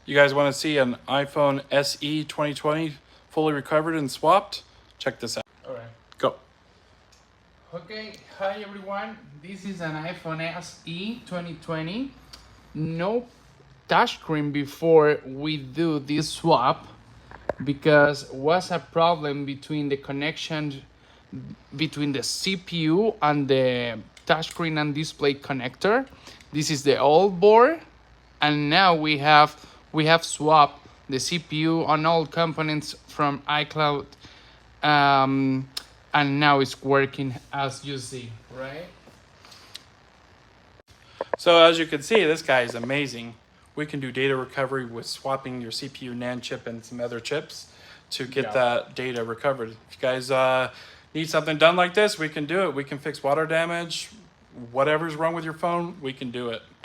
You guys want to see an iPhone SE 2020 fully recovered and swapped? Check this out. All right. Go. Okay, hi everyone. This is an iPhone SE 2020. No touchscreen before we do this swap because was a problem between the connection between the CPU and the touchscreen and display connector. This is the old board, and now we have swapped the CPU on all components from iCloud, and now it's working as you see, right? So as you can see, this guy is amazing. We can do data recovery with swapping your CPU NAND chip and some other chips to get that data recovered. If you guys need something done like this, we can do it. We can fix water damage. Whatever's wrong with your phone, we can do it.